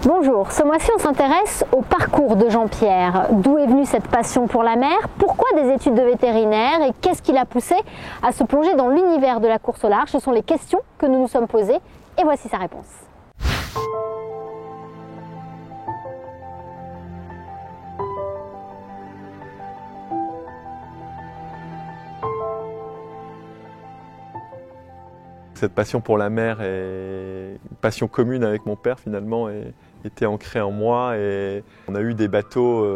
Bonjour, ce mois-ci on s'intéresse au parcours de Jean-Pierre. D'où est venue cette passion pour la mer? Pourquoi des études de vétérinaire? Et qu'est-ce qui l'a poussé à se plonger dans l'univers de la course au large? Ce sont les questions que nous nous sommes posées et voici sa réponse. Cette passion pour la mer est une passion commune avec mon père finalement et était ancrée en moi. Et on a eu des bateaux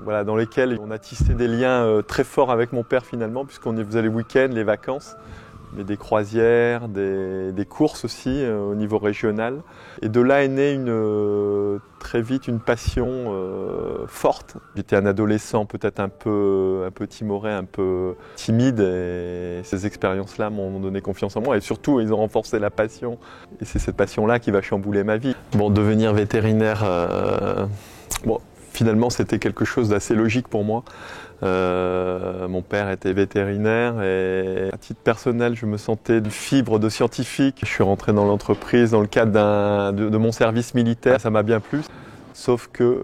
dans lesquels on a tissé des liens très forts avec mon père finalement, puisqu'on faisait les week-ends, les vacances, mais des croisières, des courses aussi au niveau régional. Et de là est née très vite une passion forte. J'étais un adolescent peut-être un peu timoré, un peu timide, et ces expériences-là m'ont donné confiance en moi et surtout ils ont renforcé la passion. Et c'est cette passion-là qui va chambouler ma vie. Bon, devenir vétérinaire, finalement c'était quelque chose d'assez logique pour moi. Mon père était vétérinaire et à titre personnel je me sentais une fibre de scientifique. Je suis rentré dans l'entreprise dans le cadre de mon service militaire, ça m'a bien plu. Sauf que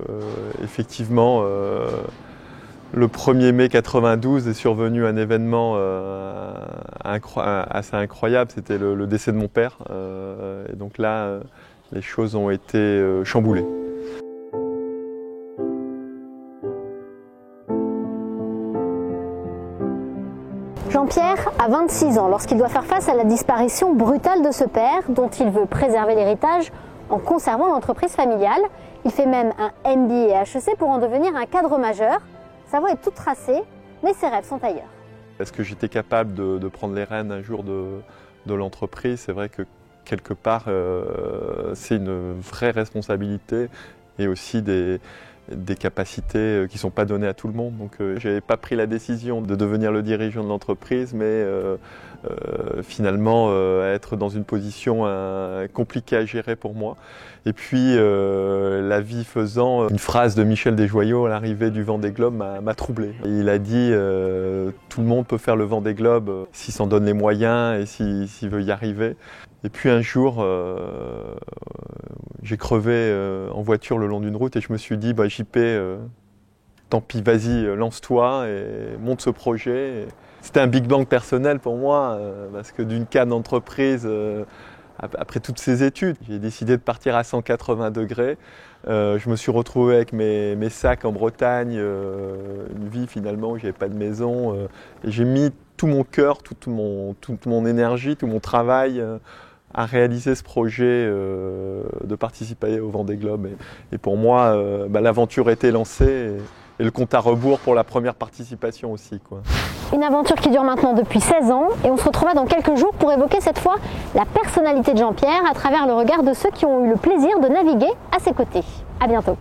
effectivement le 1er mai 92 est survenu un événement assez incroyable, c'était le décès de mon père. Et donc là les choses ont été chamboulées. Jean-Pierre a 26 ans lorsqu'il doit faire face à la disparition brutale de ce père dont il veut préserver l'héritage en conservant l'entreprise familiale. Il fait même un MBA à HEC pour en devenir un cadre majeur. Sa voie est toute tracée, mais ses rêves sont ailleurs. Est-ce que j'étais capable de prendre les rênes un jour de l'entreprise? C'est vrai que quelque part c'est une vraie responsabilité et aussi des capacités qui ne sont pas données à tout le monde. Donc je n'avais pas pris la décision de devenir le dirigeant de l'entreprise, mais finalement être dans une position compliquée à gérer pour moi. Et puis la vie faisant, une phrase de Michel Desjoyaux à l'arrivée du Vendée Globe m'a troublé. Il a dit tout le monde peut faire le Vendée Globe s'il s'en donne les moyens et s'il veut y arriver. Et puis un jour, j'ai crevé en voiture le long d'une route et je me suis dit, JP, tant pis, vas-y, lance-toi et monte ce projet. C'était un Big Bang personnel pour moi, parce que d'une canne d'entreprise, après toutes ces études, j'ai décidé de partir à 180 degrés. Je me suis retrouvé avec mes sacs en Bretagne, une vie finalement où je n'avais pas de maison. Et j'ai mis tout mon cœur, toute mon énergie, tout mon travail à réaliser ce projet de participer au Vendée Globe. Et pour moi, l'aventure était lancée et le compte à rebours pour la première participation aussi, quoi. Une aventure qui dure maintenant depuis 16 ans et on se retrouvera dans quelques jours pour évoquer cette fois la personnalité de Jean-Pierre à travers le regard de ceux qui ont eu le plaisir de naviguer à ses côtés. À bientôt.